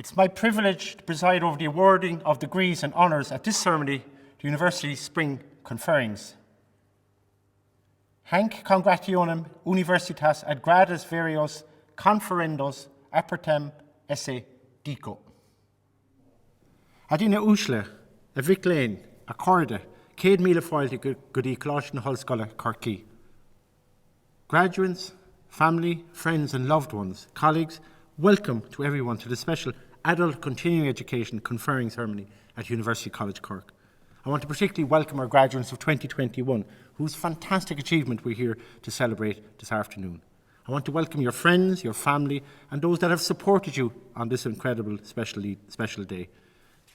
It's my privilege to preside over the awarding of degrees and honours at this ceremony, the University's Spring Conferrings. Hanc congratiationem universitas ad grades varios conferendos apertem esse dico. Adina Ushle, a Vic Lane, a Corda, Cade Mila Foilty Goody Colossian Hulscola Corky. Graduates, family, friends and loved ones, colleagues, welcome to everyone to the special Adult Continuing Education Conferring Ceremony at University College Cork. I want to particularly welcome our graduates of 2021, whose fantastic achievement we're here to celebrate this afternoon. I want to welcome your friends, your family, and those that have supported you on this incredible special day.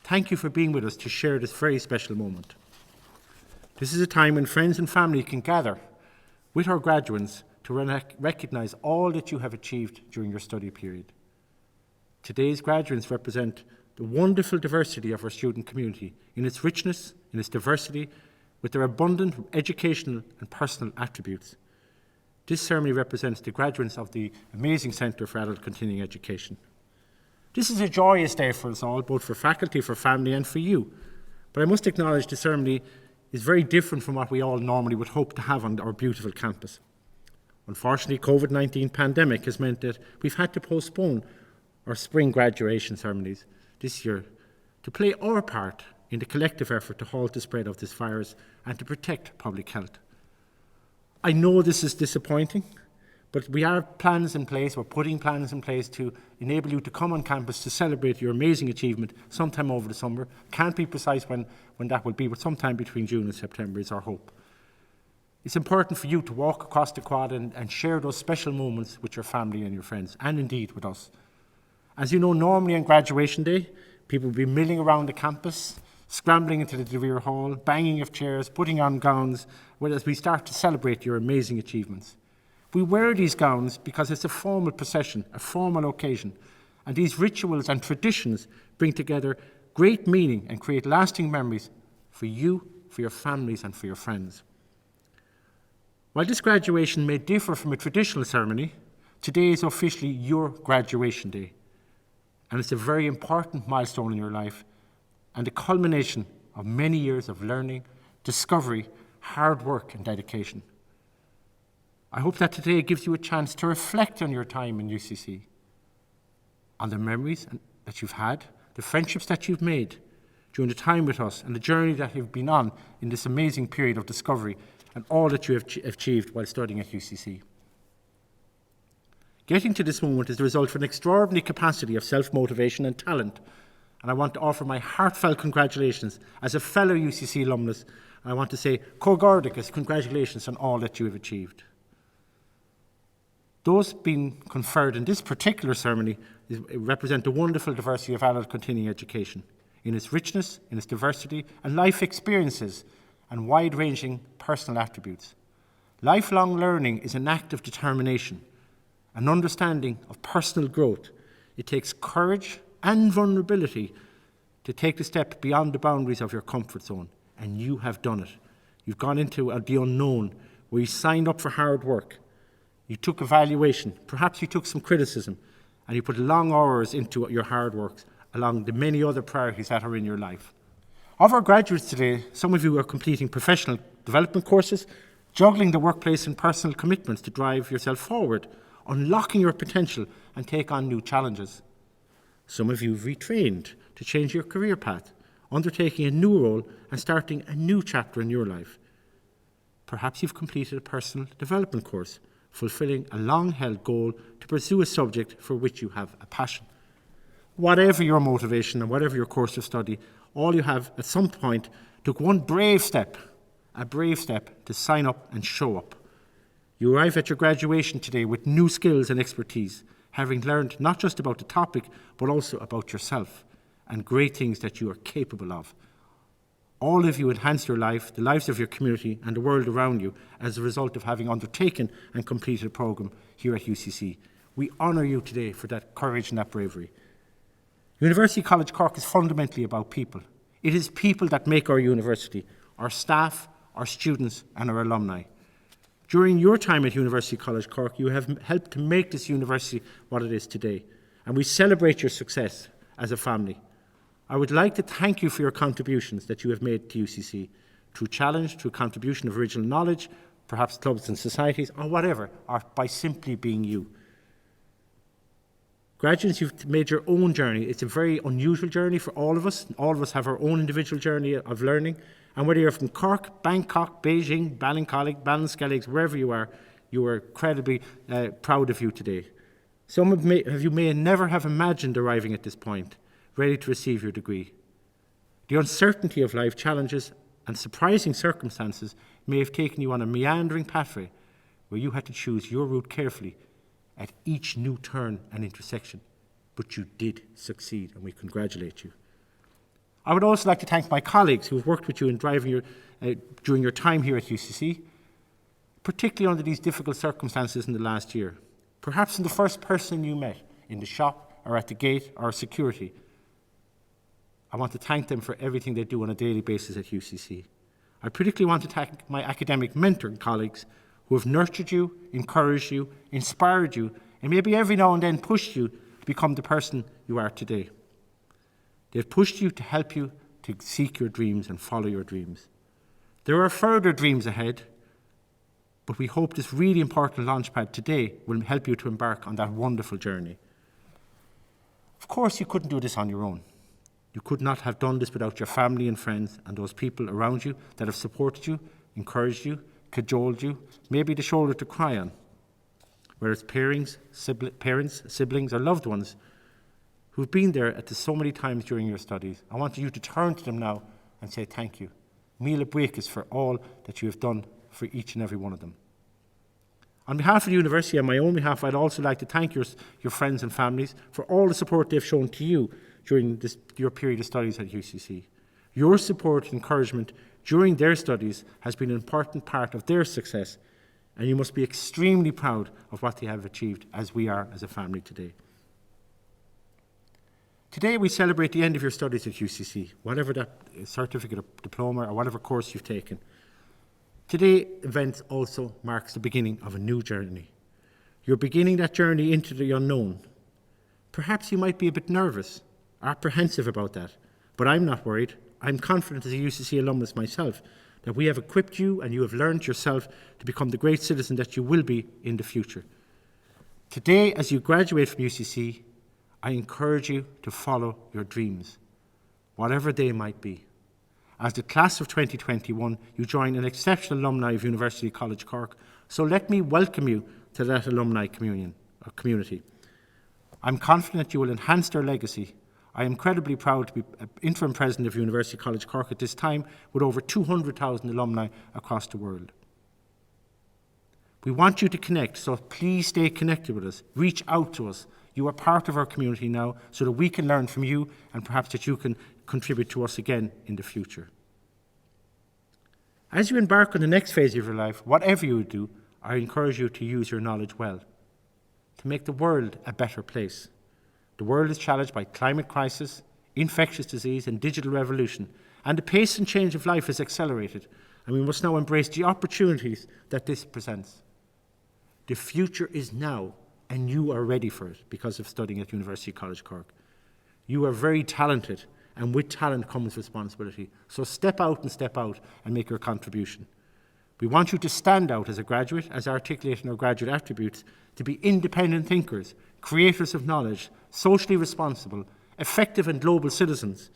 Thank you for being with us to share this very special moment. This is a time when friends and family can gather with our graduates to recognise all that you have achieved during your study period. Today's graduates represent the wonderful diversity of our student community in its richness, in its diversity, with their abundant educational and personal attributes. This ceremony represents the graduates of the amazing Centre for Adult Continuing Education. This is a joyous day for us all, both for faculty, for family and for you. But I must acknowledge the ceremony is very different from what we all normally would hope to have on our beautiful campus. Unfortunately, COVID-19 pandemic has meant that we've had to postpone our spring graduation ceremonies this year to play our part in the collective effort to halt the spread of this virus and to protect public health. I know this is disappointing, but we have plans in place, we're putting plans in place to enable you to come on campus to celebrate your amazing achievement sometime over the summer. Can't be precise when that will be, but sometime between June and September is our hope. It's important for you to walk across the quad and share those special moments with your family and your friends, and indeed with us. As you know, normally on graduation day, people will be milling around the campus, scrambling into the DeVere Hall, banging of chairs, putting on gowns, as we start to celebrate your amazing achievements. We wear these gowns because it's a formal procession, a formal occasion, and these rituals and traditions bring together great meaning and create lasting memories for you, for your families and for your friends. While this graduation may differ from a traditional ceremony, today is officially your graduation day, and it's a very important milestone in your life and the culmination of many years of learning, discovery, hard work and dedication. I hope that today gives you a chance to reflect on your time in UCC, on the memories that you've had, the friendships that you've made during the time with us, and the journey that you've been on in this amazing period of discovery and all that you have achieved while studying at UCC. Getting to this moment is the result of an extraordinary capacity of self-motivation and talent, and I want to offer my heartfelt congratulations as a fellow UCC alumnus. I want to say, Cogardicus, congratulations on all that you have achieved. Those being conferred in this particular ceremony represent the wonderful diversity of adult continuing education in its richness, in its diversity and life experiences and wide-ranging personal attributes. Lifelong learning is an act of determination, an understanding of personal growth. It takes courage and vulnerability to take the step beyond the boundaries of your comfort zone, and you have done it. You've gone into the unknown, where you signed up for hard work. You took evaluation, perhaps you took some criticism, and you put long hours into your hard work along the many other priorities that are in your life. Of our graduates today, some of you are completing professional development courses, juggling the workplace and personal commitments to drive yourself forward, unlocking your potential and take on new challenges. Some of you have retrained to change your career path, undertaking a new role and starting a new chapter in your life. Perhaps you've completed a personal development course, fulfilling a long-held goal to pursue a subject for which you have a passion. Whatever your motivation and whatever your course of study, all you have at some point took one brave step, a brave step to sign up and show up. You arrive at your graduation today with new skills and expertise, having learned not just about the topic, but also about yourself and great things that you are capable of. All of you enhanced your life, the lives of your community and the world around you as a result of having undertaken and completed a programme here at UCC. We honour you today for that courage and that bravery. University College Cork is fundamentally about people. It is people that make our university, our staff, our students and our alumni. During your time at University College Cork, you have helped to make this university what it is today. And we celebrate your success as a family. I would like to thank you for your contributions that you have made to UCC, through challenge, through contribution of original knowledge, perhaps clubs and societies, or whatever, or by simply being you. Graduates, you've made your own journey. It's a very unusual journey for all of us. All of us have our own individual journey of learning. And whether you're from Cork, Bangkok, Beijing, Ballincollig, Ballinskellig, wherever you are incredibly proud of you today. Some of you may never have imagined arriving at this point, ready to receive your degree. The uncertainty of life challenges and surprising circumstances may have taken you on a meandering pathway where you had to choose your route carefully at each new turn and intersection. But you did succeed, and we congratulate you. I would also like to thank my colleagues who have worked with you in during your time here at UCC, particularly under these difficult circumstances in the last year. Perhaps in the first person you met, in the shop or at the gate or security. I want to thank them for everything they do on a daily basis at UCC. I particularly want to thank my academic mentor and colleagues who have nurtured you, encouraged you, inspired you, and maybe every now and then pushed you to become the person you are today. They've pushed you to help you to seek your dreams and follow your dreams. There are further dreams ahead, but we hope this really important launchpad today will help you to embark on that wonderful journey. Of course, you couldn't do this on your own. You could not have done this without your family and friends and those people around you that have supported you, encouraged you, cajoled you, maybe the shoulder to cry on. Whether it's parents, siblings, or loved ones who've been there at so many times during your studies, I want you to turn to them now and say thank you. Míle buíochas for all that you have done for each and every one of them. On behalf of the university and my own behalf, I'd also like to thank your friends and families for all the support they've shown to you during your period of studies at UCC. Your support and encouragement during their studies has been an important part of their success, and you must be extremely proud of what they have achieved, as we are as a family today. Today we celebrate the end of your studies at UCC, whatever that certificate or diploma or whatever course you've taken. Today's event also marks the beginning of a new journey. You're beginning that journey into the unknown. Perhaps you might be a bit nervous, apprehensive about that, but I'm not worried. I'm confident as a UCC alumnus myself that we have equipped you and you have learned yourself to become the great citizen that you will be in the future. Today, as you graduate from UCC, I encourage you to follow your dreams, whatever they might be. As the class of 2021, you join an exceptional alumni of University College Cork, so let me welcome you to that alumni community. I'm confident you will enhance their legacy. I am incredibly proud to be interim president of University College Cork at this time with over 200,000 alumni across the world. We want you to connect, so please stay connected with us. Reach out to us. You are part of our community now so that we can learn from you and perhaps that you can contribute to us again in the future. As you embark on the next phase of your life, whatever you do, I encourage you to use your knowledge well, to make the world a better place. The world is challenged by climate crisis, infectious disease and digital revolution, and the pace and change of life is accelerated, and we must now embrace the opportunities that this presents. The future is now, and you are ready for it because of studying at University College Cork. You are very talented, and with talent comes responsibility. So step out and make your contribution. We want you to stand out as a graduate, as articulated in our graduate attributes, to be independent thinkers, creators of knowledge, socially responsible, effective and global citizens,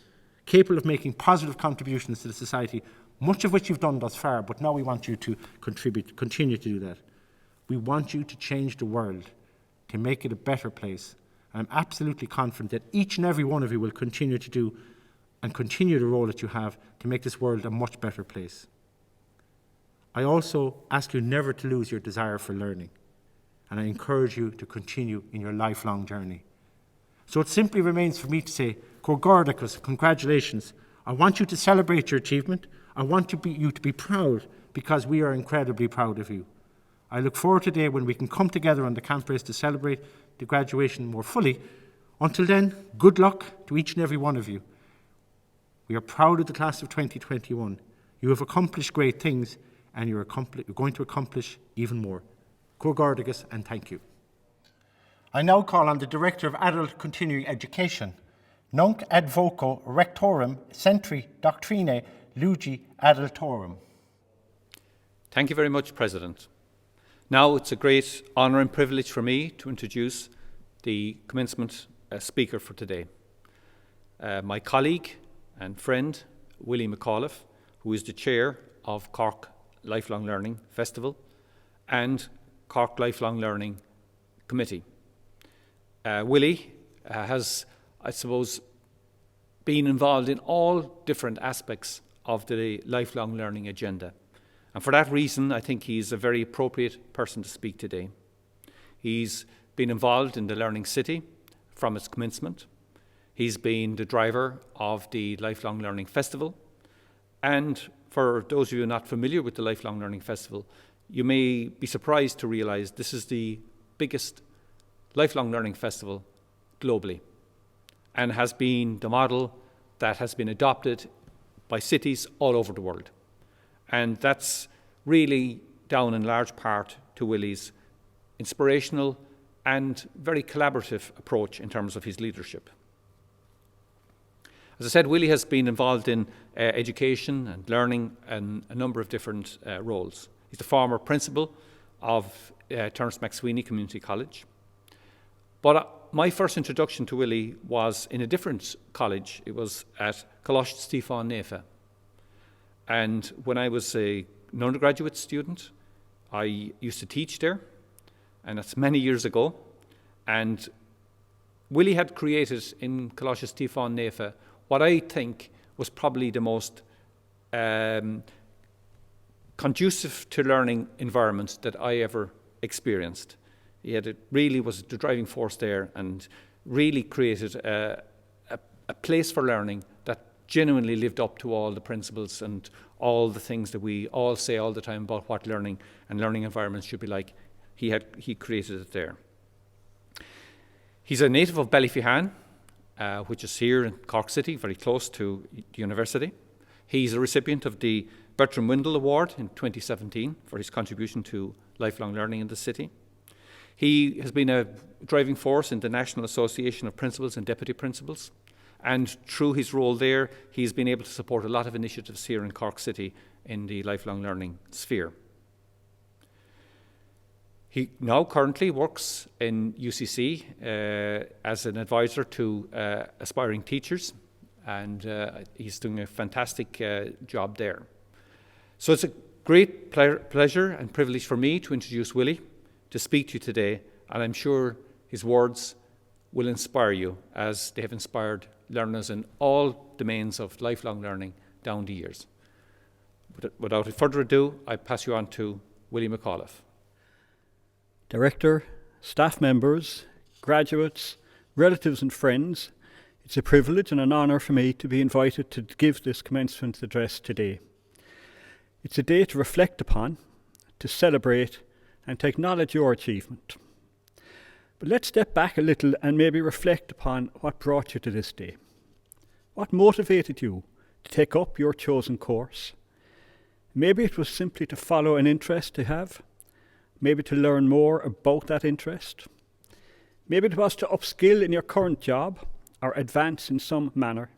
capable of making positive contributions to the society, much of which you've done thus far, but now we want you to continue to do that. We want you to change the world, to make it a better place. I'm absolutely confident that each and every one of you will continue to do and continue the role that you have to make this world a much better place. I also ask you never to lose your desire for learning, and I encourage you to continue in your lifelong journey. So it simply remains for me to say, Congratulations, congratulations. I want you to celebrate your achievement. I want you to be proud because we are incredibly proud of you. I look forward to the day when we can come together on the campus to celebrate the graduation more fully. Until then, good luck to each and every one of you. We are proud of the class of 2021. You have accomplished great things, and you're going to accomplish even more. Congratulations and thank you. I now call on the Director of Adult Continuing Education, Nunc ad voco rectorum centri doctrinae lugi adultorum. Thank you very much, President. Now it's a great honour and privilege for me to introduce the commencement speaker for today. My colleague and friend, Willie McAuliffe, who is the chair of Cork Lifelong Learning Festival and Cork Lifelong Learning Committee. Willie has, I suppose, been involved in all different aspects of the lifelong learning agenda. And for that reason, I think he's a very appropriate person to speak today. He's been involved in the Learning City from its commencement. He's been the driver of the Lifelong Learning Festival. And for those of you not familiar with the Lifelong Learning Festival, you may be surprised to realize this is the biggest lifelong learning festival globally and has been the model that has been adopted by cities all over the world. And that's really down in large part to Willie's inspirational and very collaborative approach in terms of his leadership. As I said, Willie has been involved in education and learning in a number of different roles. He's the former principal of Terence McSweeney Community College. But my first introduction to Willie was in a different college. It was at Coláiste Stíofáin Naofa. And when I was an undergraduate student, I used to teach there, and that's many years ago. And Willie had created in Coláiste Stíofáin Naofa what I think was probably the most conducive to learning environment that I ever experienced. Really was the driving force there and really created a place for learning that genuinely lived up to all the principles and all the things that we all say all the time about what learning and learning environments should be like. He created it there. He's a native of Ballyfihan, which is here in Cork City, very close to the university. He's a recipient of the Bertram Windle Award in 2017 for his contribution to lifelong learning in the city. He has been a driving force in the National Association of Principals and Deputy Principals, and through his role there, he's been able to support a lot of initiatives here in Cork City in the lifelong learning sphere. He now currently works in UCC as an advisor to aspiring teachers, and he's doing a fantastic job there. So it's a great pleasure and privilege for me to introduce Willie to speak to you today, and I'm sure his words will inspire you as they have inspired learners in all domains of lifelong learning down the years. Without further ado, I pass you on to Willie McAuliffe. Director, staff members, graduates, relatives and friends, it's a privilege and an honour for me to be invited to give this commencement address today. It's a day to reflect upon, to celebrate and to acknowledge your achievement. But let's step back a little and maybe reflect upon what brought you to this day. What motivated you to take up your chosen course? Maybe it was simply to follow an interest to have, maybe to learn more about that interest. Maybe it was to upskill in your current job or advance in some manner.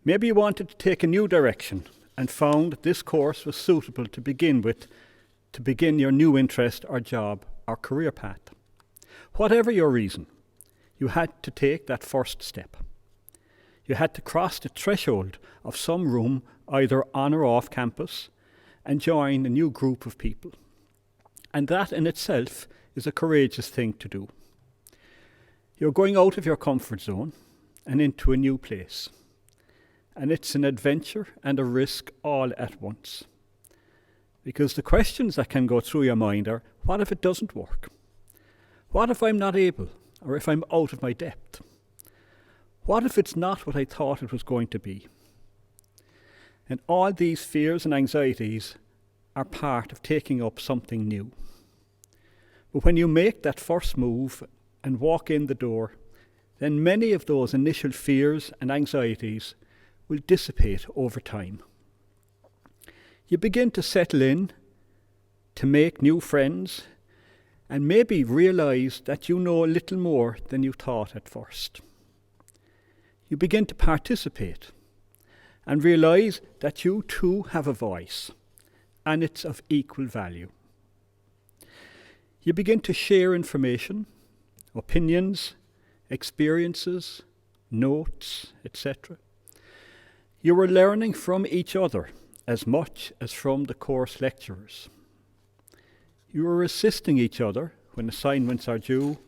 Maybe you wanted to take a new direction and found that this course was suitable to begin with, to begin your new interest or job or career path. Whatever your reason, you had to take that first step. You had to cross the threshold of some room, either on or off campus, and join a new group of people. And that in itself is a courageous thing to do. You're going out of your comfort zone and into a new place. And it's an adventure and a risk all at once. Because the questions that can go through your mind are, what if it doesn't work? What if I'm not able, or if I'm out of my depth? What if it's not what I thought it was going to be? And all these fears and anxieties are part of taking up something new. But when you make that first move and walk in the door, then many of those initial fears and anxieties will dissipate over time. You begin to settle in, to make new friends, and maybe realize that you know a little more than you thought at first. You begin to participate and realise that you too have a voice, and it's of equal value. You begin to share information, opinions, experiences, notes, etc. You are learning from each other as much as from the course lecturers. You are assisting each other when assignments are due.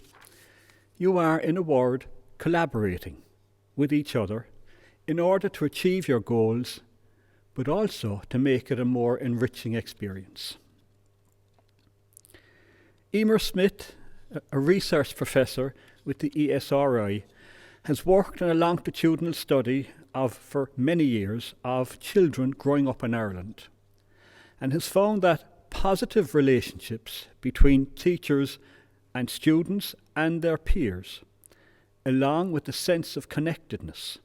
You are, in a word, collaborating with each other in order to achieve your goals, but also to make it a more enriching experience. Emer Smith, a research professor with the ESRI, has worked on a longitudinal study for many years of children growing up in Ireland, and has found that positive relationships between teachers and students and their peers, along with the sense of connectedness,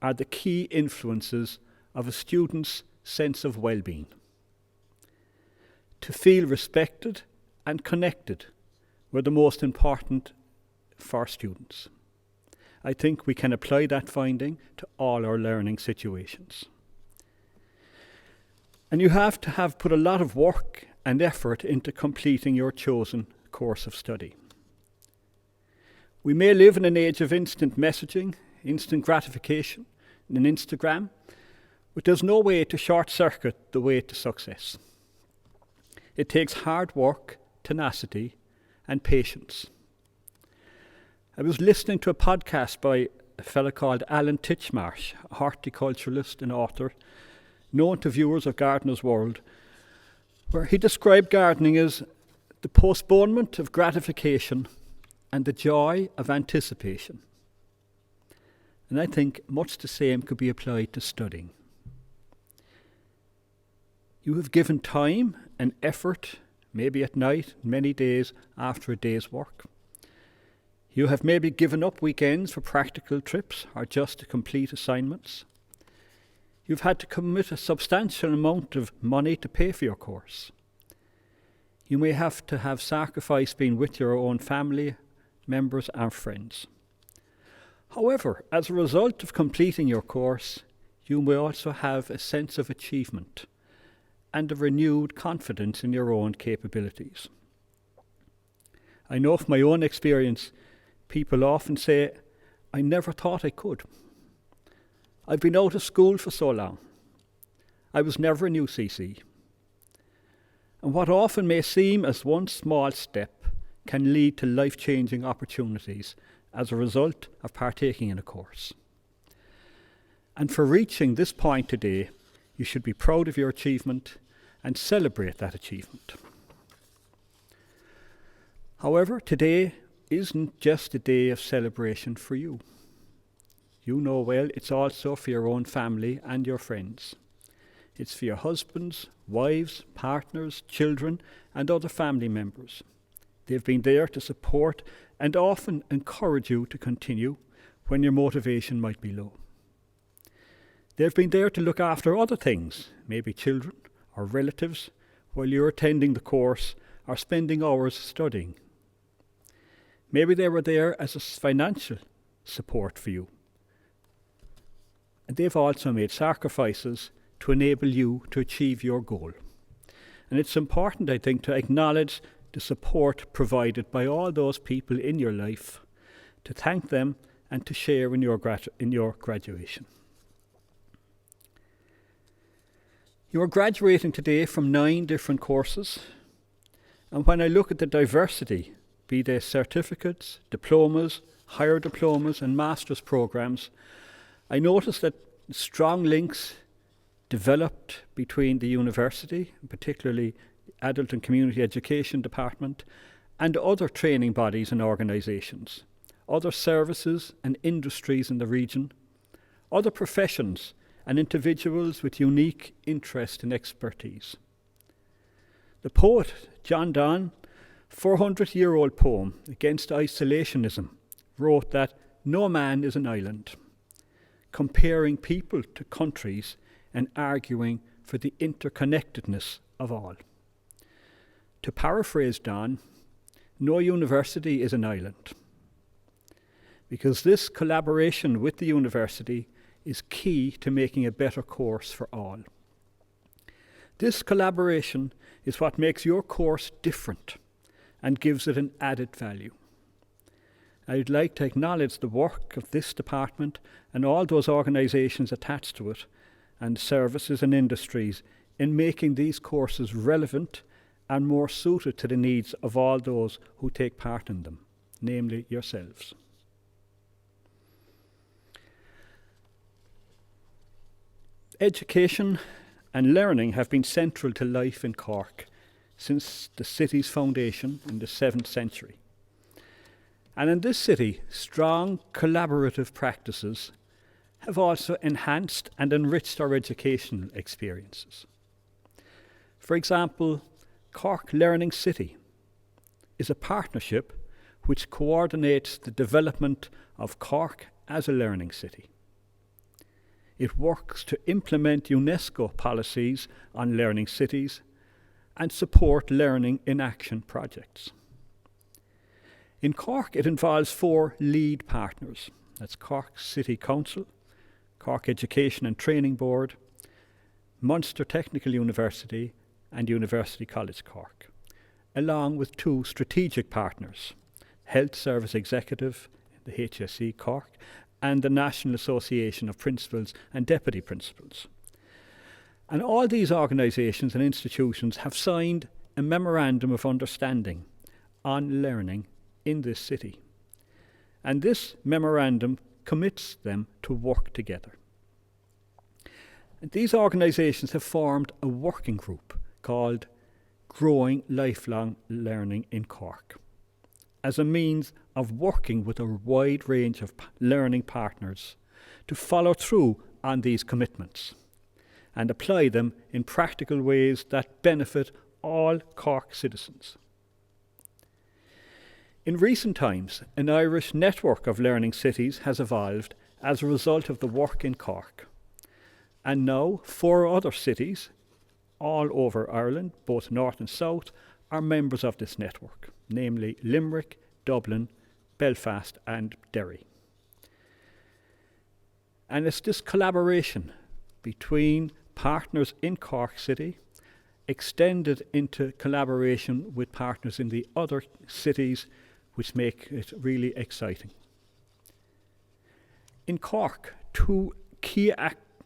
are the key influences of a student's sense of well-being. To feel respected and connected were the most important for students. I think we can apply that finding to all our learning situations. And you have to have put a lot of work and effort into completing your chosen course of study. We may live in an age of instant messaging, instant gratification, and Instagram, but there's no way to short-circuit the way to success. It takes hard work, tenacity, and patience. I was listening to a podcast by a fellow called Alan Titchmarsh, a horticulturalist and author, known to viewers of Gardener's World, where he described gardening as the postponement of gratification and the joy of anticipation. And I think much the same could be applied to studying. You have given time and effort, maybe at night, many days after a day's work. You have maybe given up weekends for practical trips or just to complete assignments. You've had to commit a substantial amount of money to pay for your course. You may have to have sacrificed being with your own family, members and friends. However, as a result of completing your course, you may also have a sense of achievement and a renewed confidence in your own capabilities. I know from my own experience, people often say, I never thought I could. I've been out of school for so long. I was never in UCC. And what often may seem as one small step can lead to life-changing opportunities as a result of partaking in a course. And for reaching this point today, you should be proud of your achievement and celebrate that achievement. However, today isn't just a day of celebration for you. You know well it's also for your own family and your friends. It's for your husbands, wives, partners, children, and other family members. They've been there to support and often encourage you to continue when your motivation might be low. They've been there to look after other things, maybe children or relatives, while you're attending the course or spending hours studying. Maybe they were there as a financial support for you. And they've also made sacrifices to enable you to achieve your goal. And it's important, I think, to acknowledge the support provided by all those people in your life, to thank them and to share in your graduation. You are graduating today from 9 different courses, and when I look at the diversity, be they certificates, diplomas, higher diplomas and master's programs, I notice that strong links developed between the university, particularly the Adult and Community Education Department, and other training bodies and organisations, other services and industries in the region, other professions and individuals with unique interest and expertise. The poet John Donne, 400-year-old poem against isolationism, wrote that no man is an island, comparing people to countries and arguing for the interconnectedness of all. To paraphrase Donne, no university is an island. because this collaboration with the university is key to making a better course for all. This collaboration is what makes your course different and gives it an added value. I'd like to acknowledge the work of this department and all those organisations attached to it, and services and industries in making these courses relevant and more suited to the needs of all those who take part in them, namely yourselves. Education and learning have been central to life in Cork since the city's foundation in the 7th century. And in this city, strong collaborative practices have also enhanced and enriched our educational experiences. For example, Cork Learning City is a partnership which coordinates the development of Cork as a learning city. It works to implement UNESCO policies on learning cities and support learning in action projects. In Cork, it involves 4 lead partners. That's Cork City Council, Cork Education and Training Board, Munster Technical University and University College Cork, along with 2 strategic partners, Health Service Executive, the HSE Cork, and the National Association of Principals and Deputy Principals. And all these organisations and institutions have signed a Memorandum of Understanding on learning in this city. And this memorandum commits them to work together. And these organisations have formed a working group called Growing Lifelong Learning in Cork as a means of working with a wide range of learning partners to follow through on these commitments and apply them in practical ways that benefit all Cork citizens. In recent times, an Irish network of learning cities has evolved as a result of the work in Cork. And now 4 other cities, all over Ireland, both north and south, are members of this network, namely Limerick, Dublin, Belfast and Derry. And it's this collaboration between partners in Cork City, extended into collaboration with partners in the other cities, which make it really exciting. In Cork, 2 key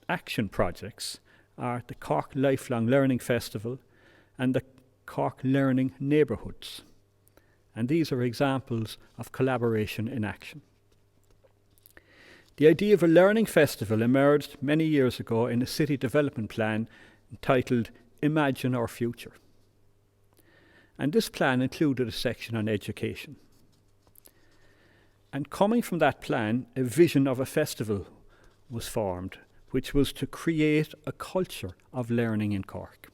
action projects are the Cork Lifelong Learning Festival and the Cork Learning Neighbourhoods. And these are examples of collaboration in action. The idea of a learning festival emerged many years ago in a city development plan entitled Imagine Our Future. And this plan included a section on education. And coming from that plan, a vision of a festival was formed, which was to create a culture of learning in Cork,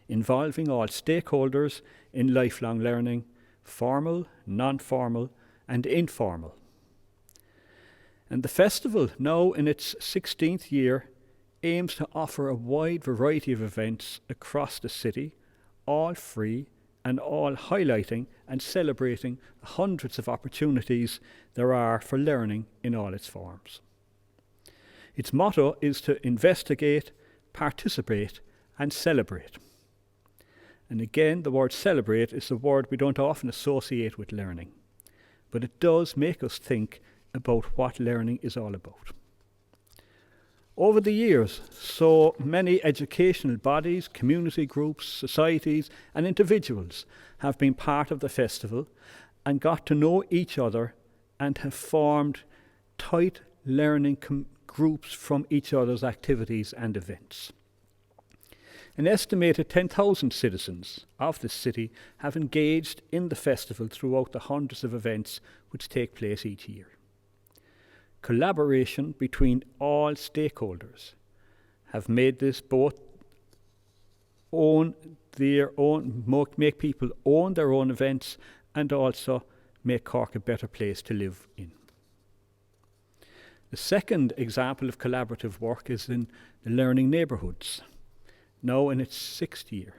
involving all stakeholders in lifelong learning, formal, non-formal and informal. And the festival, now in its 16th year, aims to offer a wide variety of events across the city, all free and all highlighting and celebrating hundreds of opportunities there are for learning in all its forms. Its motto is to investigate, participate and celebrate. And again, the word celebrate is a word we don't often associate with learning, but it does make us think about what learning is all about. Over the years, so many educational bodies, community groups, societies and individuals have been part of the festival and got to know each other and have formed tight learning groups from each other's activities and events. An estimated 10,000 citizens of the city have engaged in the festival throughout the hundreds of events which take place each year. Collaboration between all stakeholders have made this both make people own their own events and also make Cork a better place to live in. The second example of collaborative work is in the learning neighbourhoods, now in its 6th year.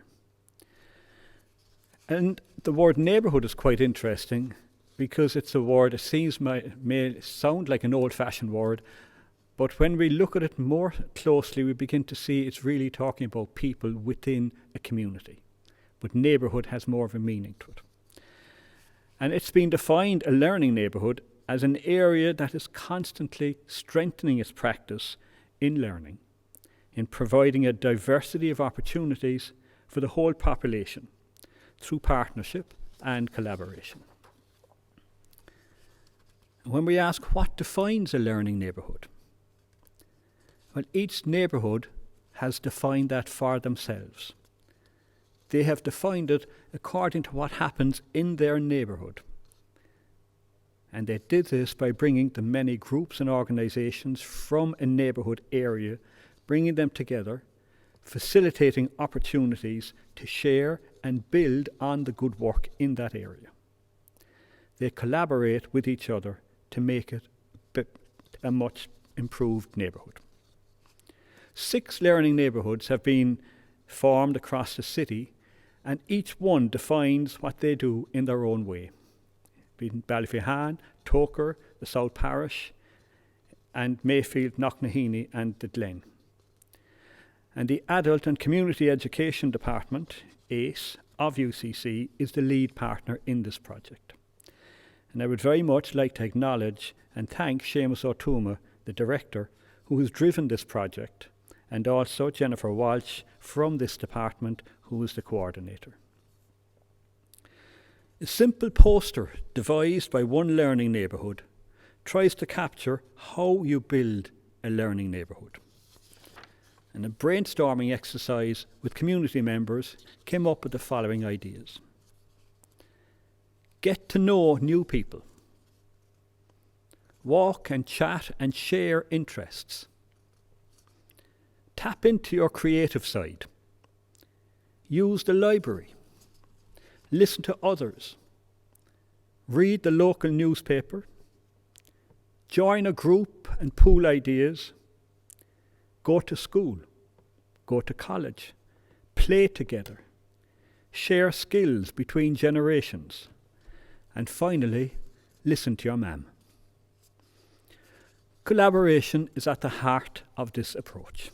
And the word neighbourhood is quite interesting because it's a word that may sound like an old-fashioned word, but when we look at it more closely, we begin to see it's really talking about people within a community. But neighbourhood has more of a meaning to it. And it's been defined, a learning neighbourhood, as an area that is constantly strengthening its practice in learning, in providing a diversity of opportunities for the whole population through partnership and collaboration. When we ask what defines a learning neighbourhood, well, each neighbourhood has defined that for themselves. They have defined it according to what happens in their neighbourhood. And they did this by bringing the many groups and organisations from a neighbourhood area, bringing them together, facilitating opportunities to share and build on the good work in that area. They collaborate with each other to make it a much improved neighbourhood. 6 learning neighbourhoods have been formed across the city, and each one defines what they do in their own way. Being Ballyfihan, Toker, the South Parish, and Mayfield, Knocknaheeny and the Glen. And the Adult and Community Education Department, ACE, of UCC is the lead partner in this project. And I would very much like to acknowledge and thank Seamus O'Toole, the director, who has driven this project, and also Jennifer Walsh from this department, who is the coordinator. A simple poster devised by one learning neighbourhood tries to capture how you build a learning neighbourhood. And a brainstorming exercise with community members came up with the following ideas. Get to know new people. Walk and chat and share interests. Tap into your creative side. Use the library. Listen to others. Read the local newspaper. Join a group and pool ideas. Go to school. Go to college. Play together. Share skills between generations. And finally, listen to your mam. Collaboration is at the heart of this approach.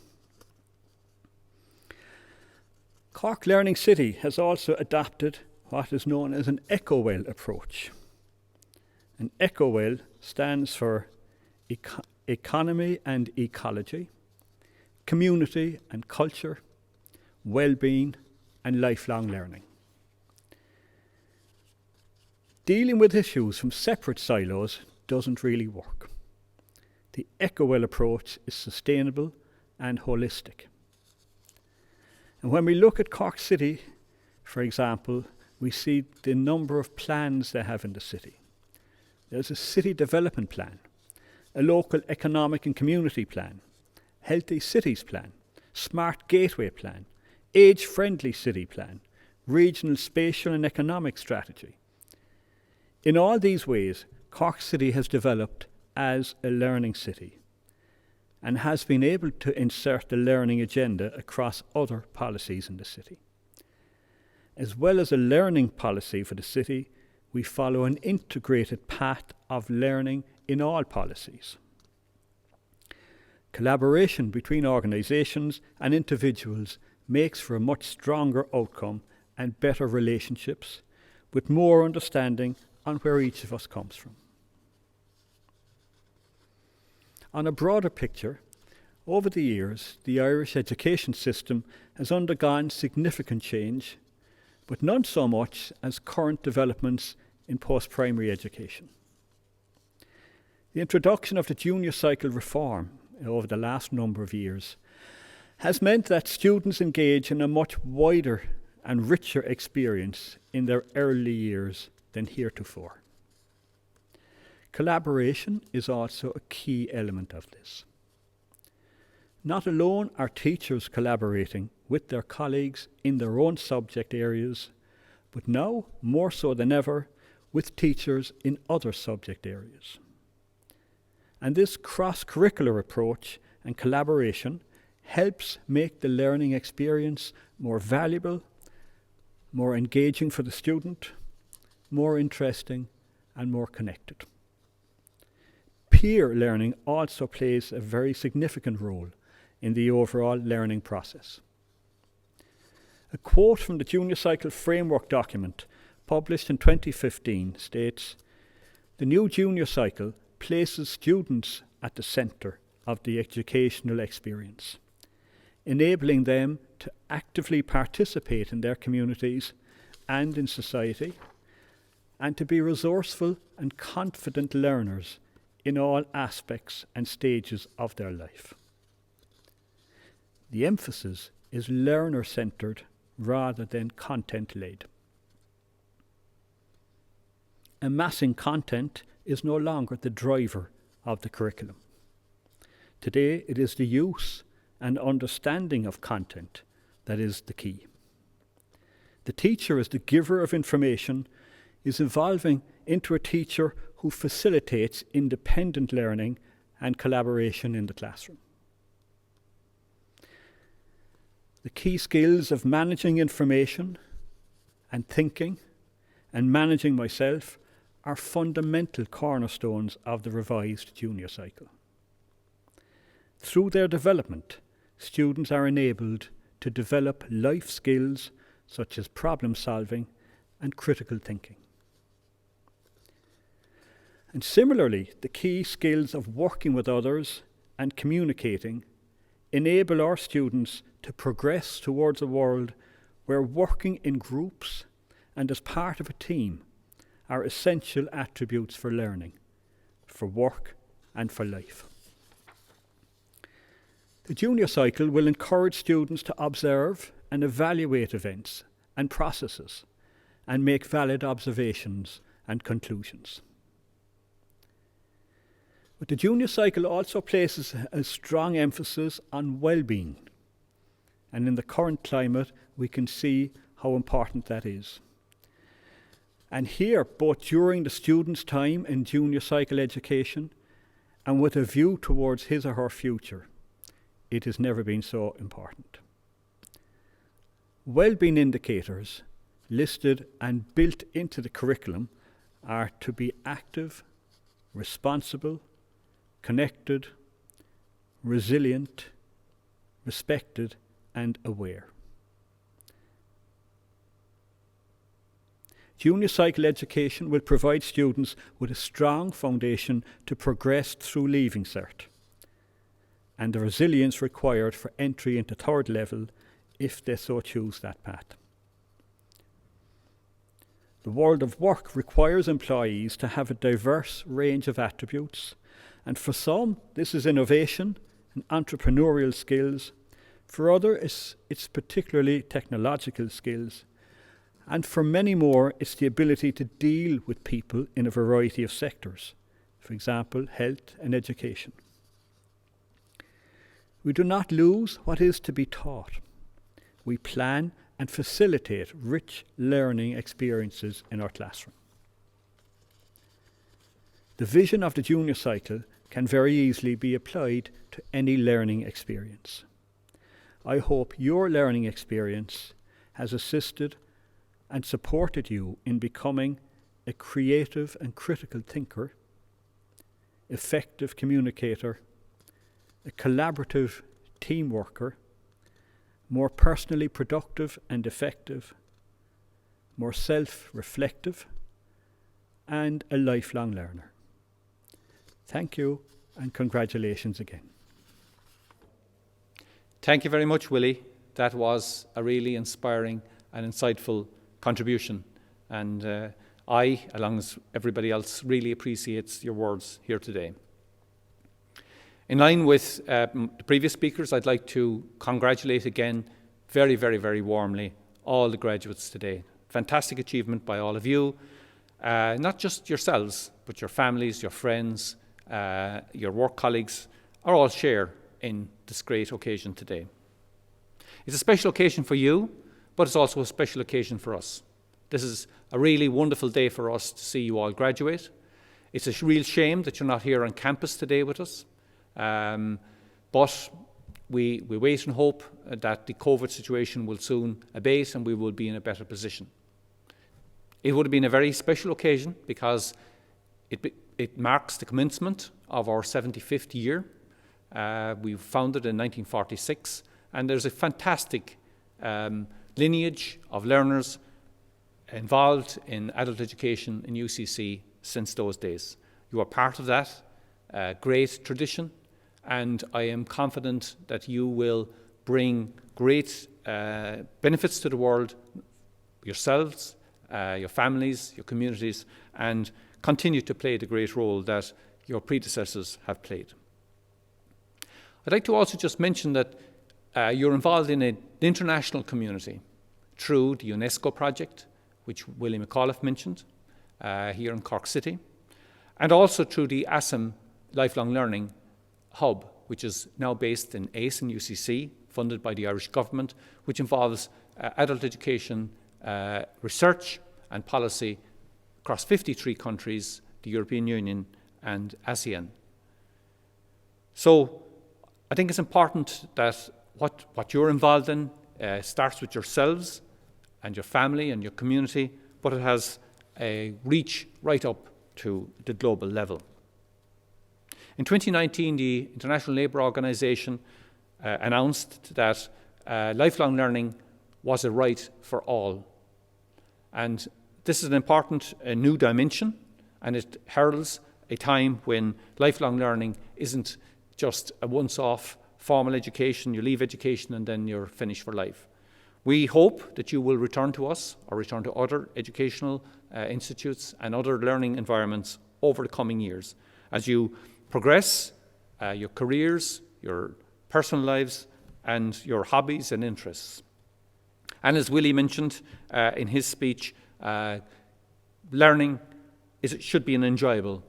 Cork Learning City has also adopted what is known as an EcoWell approach. An EcoWell stands for economy and ecology, community and culture, well-being and lifelong learning. Dealing with issues from separate silos doesn't really work. The EcoWell approach is sustainable and holistic. And when we look at Cork City, for example, we see the number of plans they have in the city. There's a city development plan, a local economic and community plan, healthy cities plan, smart gateway plan, age-friendly city plan, regional spatial and economic strategy. In all these ways, Cork City has developed as a learning city and has been able to insert the learning agenda across other policies in the city. As well as a learning policy for the city, we follow an integrated path of learning in all policies. Collaboration between organisations and individuals makes for a much stronger outcome and better relationships, with more understanding on where each of us comes from. On a broader picture, over the years, the Irish education system has undergone significant change, but none so much as current developments in post-primary education. The introduction of the junior cycle reform over the last number of years has meant that students engage in a much wider and richer experience in their early years than heretofore. Collaboration is also a key element of this. Not alone are teachers collaborating with their colleagues in their own subject areas, but now, more so than ever, with teachers in other subject areas. And this cross-curricular approach and collaboration helps make the learning experience more valuable, more engaging for the student, more interesting, and more connected. Peer learning also plays a very significant role in the overall learning process. A quote from the Junior Cycle Framework document published in 2015 states, "The new Junior Cycle places students at the centre of the educational experience, enabling them to actively participate in their communities and in society, and to be resourceful and confident learners in all aspects and stages of their life." The emphasis is learner-centred rather than content-led. Amassing content is no longer the driver of the curriculum. Today, it is the use and understanding of content that is the key. The teacher, as the giver of information, is evolving into a teacher who facilitates independent learning and collaboration in the classroom. The key skills of managing information and thinking and managing myself are fundamental cornerstones of the revised junior cycle. Through their development, students are enabled to develop life skills such as problem solving and critical thinking. And similarly, the key skills of working with others and communicating enable our students to progress towards a world where working in groups and as part of a team are essential attributes for learning, for work and for life. The junior cycle will encourage students to observe and evaluate events and processes and make valid observations and conclusions. But the junior cycle also places a strong emphasis on well-being, and in the current climate we can see how important that is. And here, both during the student's time in junior cycle education and with a view towards his or her future, it has never been so important. Well-being indicators listed and built into the curriculum are to be active, responsible, connected, resilient, respected, and aware. Junior cycle education will provide students with a strong foundation to progress through Leaving Cert and the resilience required for entry into third level if they so choose that path. The world of work requires employees to have a diverse range of attributes, and for some this is innovation and entrepreneurial skills. For others it's particularly technological skills, and for many more it's the ability to deal with people in a variety of sectors, for example health and education. We do not lose what is to be taught. We plan and facilitate rich learning experiences in our classroom. The vision of the junior cycle can very easily be applied to any learning experience. I hope your learning experience has assisted and supported you in becoming a creative and critical thinker, effective communicator, a collaborative team worker, more personally productive and effective, more self-reflective, and a lifelong learner. Thank you and congratulations again. Thank you very much, Willie. That was a really inspiring and insightful contribution, and I, along with everybody else, really appreciates your words here today. In line with the previous speakers, I'd like to congratulate again very, very, very warmly all the graduates today. Fantastic achievement by all of you, not just yourselves, but your families, your friends, your work colleagues, are all share in this great occasion today. It's a special occasion for you, but it's also a special occasion for us. This is a really wonderful day for us to see you all graduate. It's a real shame that you're not here on campus today with us, but we wait and hope that the COVID situation will soon abate and we will be in a better position. It would have been a very special occasion because It marks the commencement of our 75th year. We were founded in 1946, and there's a fantastic lineage of learners involved in adult education in UCC since those days. You are part of that great tradition, and I am confident that you will bring great benefits to the world, yourselves, your families, your communities, and continue to play the great role that your predecessors have played. I'd like to also just mention that you're involved in an international community through the UNESCO project, which Willie McAuliffe mentioned here in Cork City, and also through the ASSAM Lifelong Learning Hub, which is now based in ACE in UCC, funded by the Irish government, which involves adult education research and policy across 53 countries, the European Union and ASEAN. So I think it's important that what you're involved in starts with yourselves and your family and your community, but it has a reach right up to the global level. In 2019, the International Labour Organization announced that lifelong learning was a right for all. And this is an important new dimension, and it heralds a time when lifelong learning isn't just a once-off formal education, you leave education and then you're finished for life. We hope that you will return to us or return to other educational institutes and other learning environments over the coming years as you progress your careers, your personal lives, and your hobbies and interests. And as Willie mentioned in his speech, learning should be an enjoyable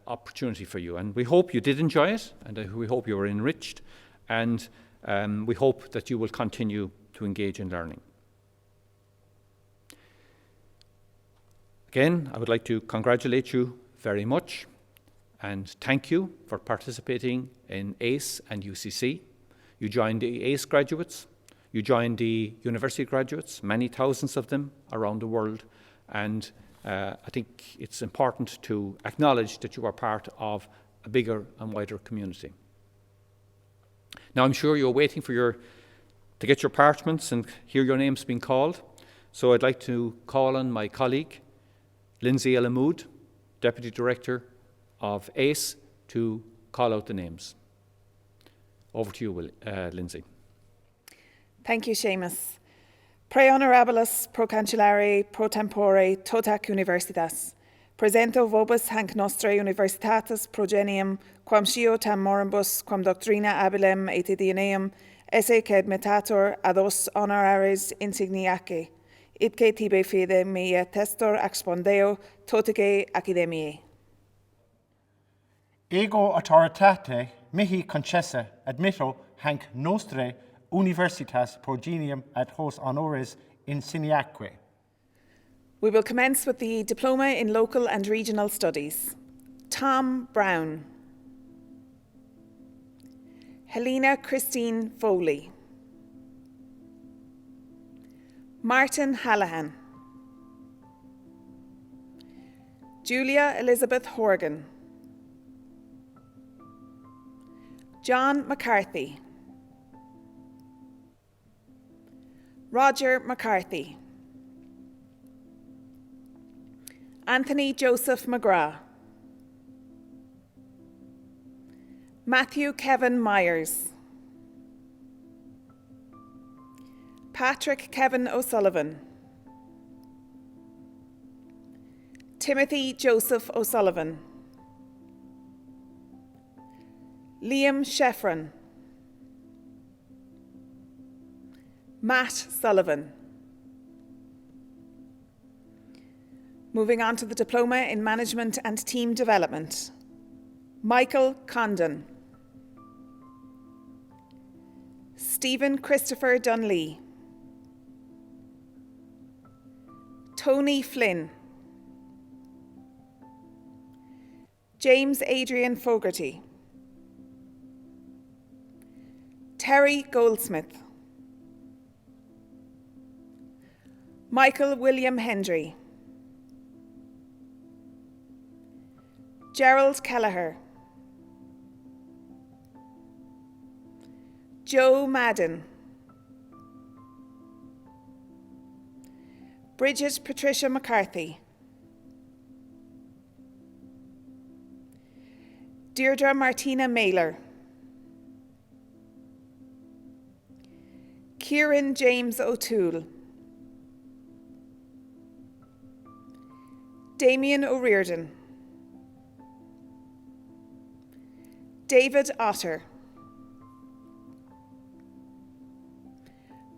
opportunity for you. And we hope you did enjoy it, and we hope you were enriched, and we hope that you will continue to engage in learning. Again, I would like to congratulate you very much and thank you for participating in ACE and UCC. You joined the ACE graduates, you joined the university graduates, many thousands of them around the world, and I think it's important to acknowledge that you are part of a bigger and wider community. Now I'm sure you're waiting to get your parchments and hear your names being called, so I'd like to call on my colleague, Lindsay Elamood, Deputy Director of ACE, to call out the names. Over to you, Lindsay. Thank you, Seamus. Pre honorabilis pro cancellare pro tempore totac universitas. Presento vobis hanc nostrae universitatis progenium quam scio tam moribus quam doctrina abilem et idioneum esse qued metator ad os honoraris insigniace, itque tibi fide mea testor expondeo totice academiae. Ego autoritate mihi concessa admitto hanc nostrae universitas progenium ad hos honores insigniaque. We will commence with the Diploma in Local and Regional Studies. Tom Brown. Helena Christine Foley. Martin Hallahan. Julia Elizabeth Horgan. John McCarthy. Roger McCarthy. Anthony Joseph McGrath. Matthew Kevin Myers. Patrick Kevin O'Sullivan. Timothy Joseph O'Sullivan. Liam Sheffrin. Matt Sullivan. Moving on to the Diploma in Management and Team Development. Michael Condon. Stephen Christopher Dunlea. Tony Flynn. James Adrian Fogarty. Terry Goldsmith. Michael William Hendry. Gerald Kelleher, Joe Madden, Bridget Patricia McCarthy, Deirdre Martina Mailer, Kieran James O'Toole, Damien O'Riordan, David Otter,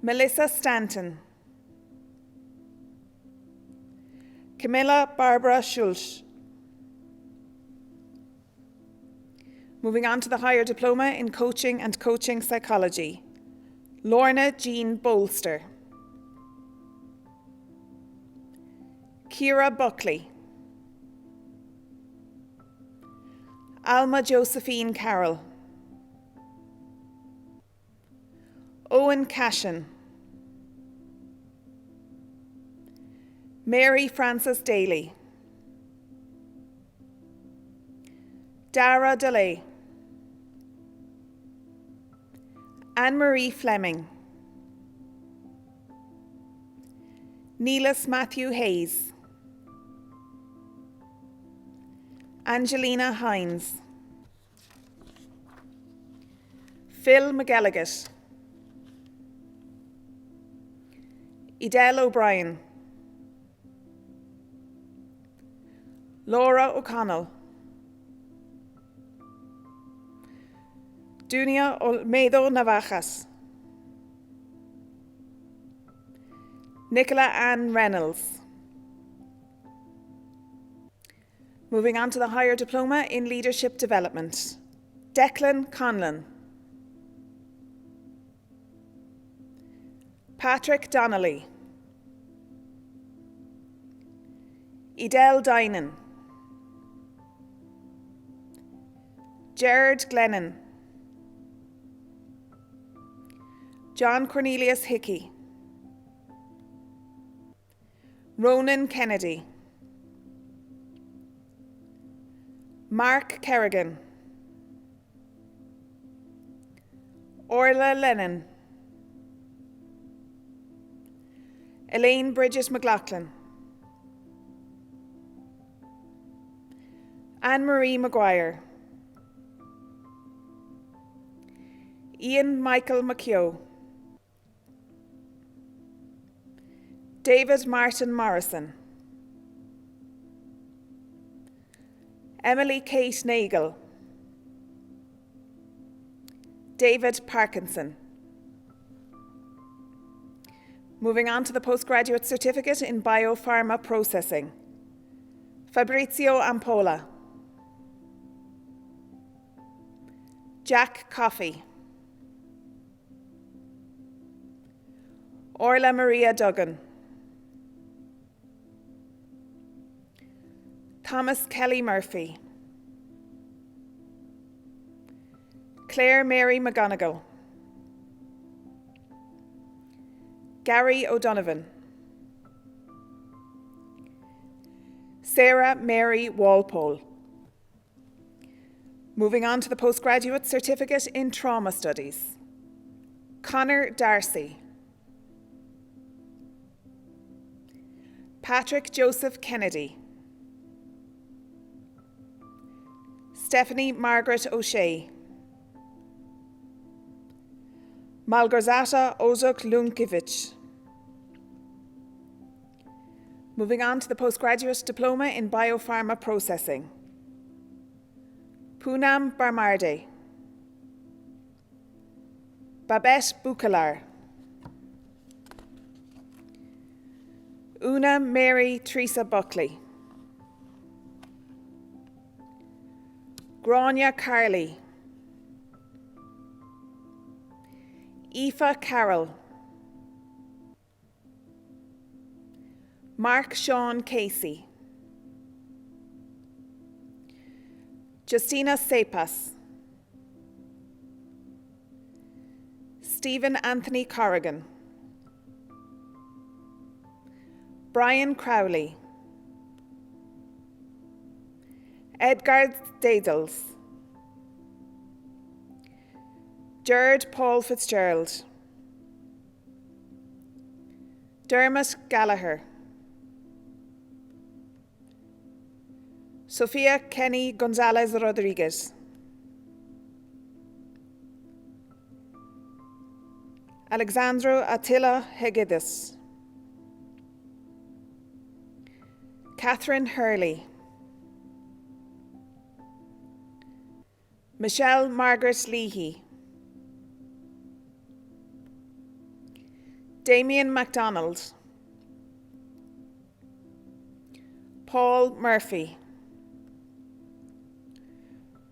Melissa Stanton, Camilla Barbara Schulz. Moving on to the Higher Diploma in Coaching and Coaching Psychology, Lorna Jean Bolster, Ciara Buckley, Alma Josephine Carroll, Owen Cashin, Mary Frances Daly, Dara DeLay, Anne-Marie Fleming, Neelis Matthew Hayes, Angelina Hines, Phil McGilligan, Edel O'Brien, Laura O'Connell, Dunia Olmedo Navajas, Nicola Ann Reynolds. Moving on to the Higher Diploma in Leadership Development, Declan Conlon, Patrick Donnelly, Edel Dinan, Gerard Glennon, John Cornelius Hickey, Ronan Kennedy, Mark Kerrigan, Orla Lennon, Elaine Bridget McLaughlin, Anne-Marie Maguire, Ian Michael McKeough, David Martin Morrison, Emily Kate Nagel, David Parkinson. Moving on to the postgraduate certificate in biopharma processing, Fabrizio Ampola, Jack Coffey, Orla Maria Duggan, Thomas Kelly Murphy, Claire Mary McGonigal, Gary O'Donovan, Sarah Mary Walpole. Moving on to the postgraduate certificate in trauma studies, Connor Darcy, Patrick Joseph Kennedy, Stephanie Margaret O'Shea, Malgorzata Ozuk Lunkiewicz. Moving on to the postgraduate diploma in biopharma processing, Poonam Barmarde, Babette Bukalar, Una Mary Teresa Buckley, Grania Carley, Aoife Carroll, Mark Sean Casey, Justina Sepas, Stephen Anthony Corrigan, Brian Crowley, Edgar Dadles, Gerard Paul Fitzgerald, Dermot Gallagher, Sofia Kenny Gonzalez Rodriguez, Alexandro Attila Hegedus, Catherine Hurley, Michelle Margaret Leahy, Damien MacDonald, Paul Murphy,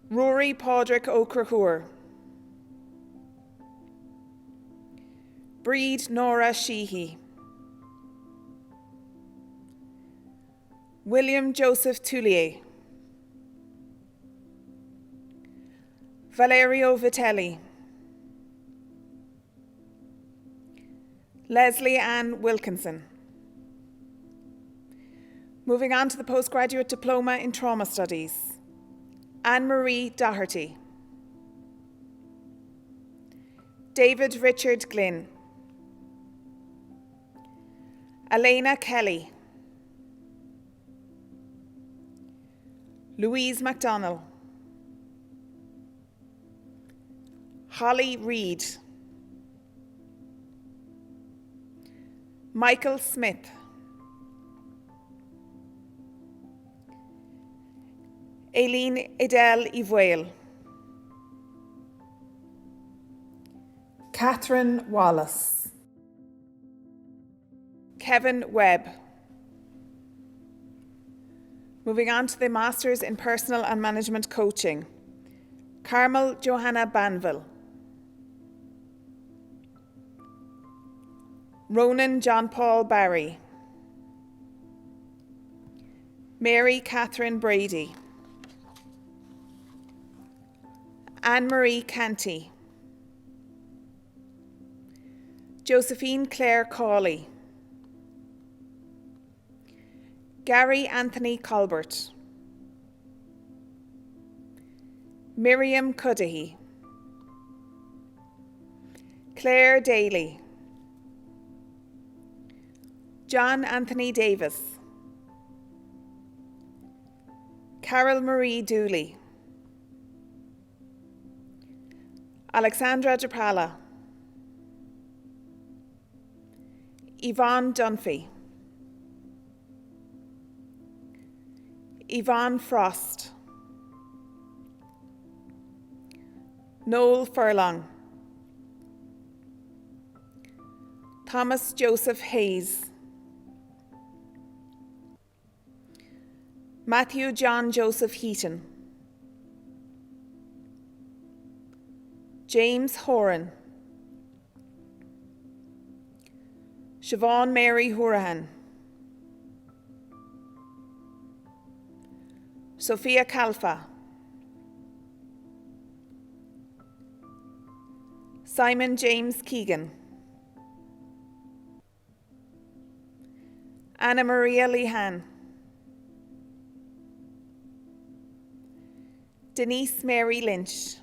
Rory Padraig O'Crahur, Breed Nora Sheehy, William Joseph Tullier, Valerio Vitelli, Leslie Ann Wilkinson. Moving on to the Postgraduate Diploma in Trauma Studies, Anne-Marie Doherty, David Richard Glynn, Elena Kelly, Louise MacDonald, Holly Reid, Michael Smith, Aileen Edel Ivuel, Catherine Wallace, Kevin Webb. Moving on to the Masters in Personal and Management Coaching, Carmel Johanna Banville, Ronan John Paul Barry, Mary Catherine Brady, Anne-Marie Canty, Josephine Clare Cawley, Gary Anthony Colbert, Miriam Cudahy, Claire Daly, John Anthony Davis, Carol Marie Dooley, Alexandra Japala, Yvonne Dunphy, Yvonne Frost, Noel Furlong, Thomas Joseph Hayes, Matthew John Joseph Heaton, James Horan, Siobhan Mary Hourahan, Sophia Kalfa, Simon James Keegan, Anna Maria Lehan, Denise Mary Lynch,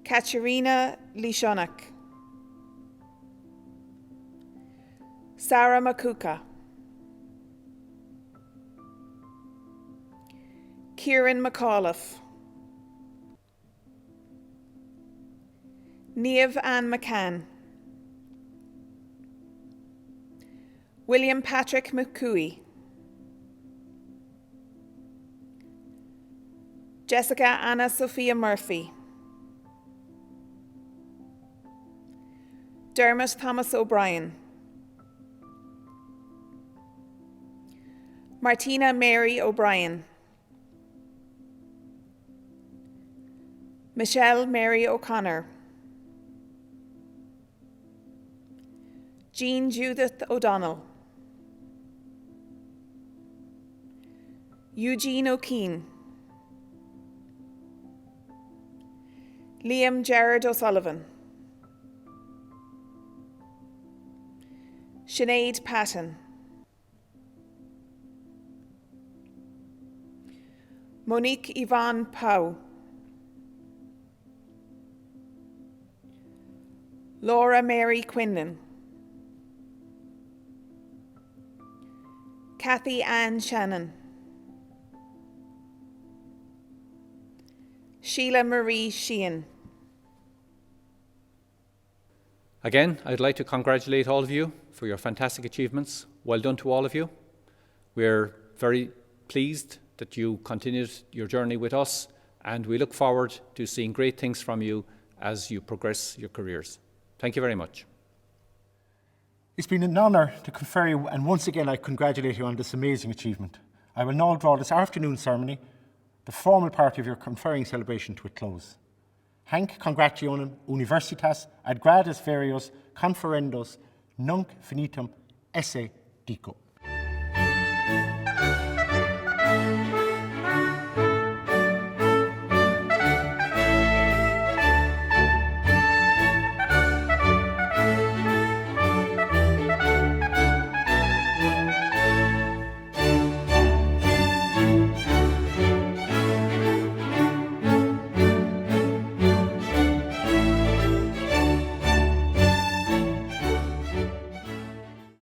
Katerina Lishonak, Sarah Makuka, Kieran McAuliffe, Niamh Ann McCann, William Patrick McCooey, Jessica Anna Sophia Murphy, Dermot Thomas O'Brien, Martina Mary O'Brien, Michelle Mary O'Connor, Jean Judith O'Donnell, Eugene O'Keane, Liam Gerard O'Sullivan, Sinead Patton, Monique Yvonne Pau, Laura Mary Quinlan, Kathy Ann Shannon, Sheila Marie Sheehan. Again, I'd like to congratulate all of you for your fantastic achievements. Well done to all of you. We're very pleased that you continued your journey with us, and we look forward to seeing great things from you as you progress your careers. Thank you very much. It's been an honour to confer you, and once again I congratulate you on this amazing achievement. I will now draw this afternoon ceremony, the formal part of your conferring celebration, to a close. Hanc congratiationem universitas ad grades varios conferendos nunc finitum esse dico.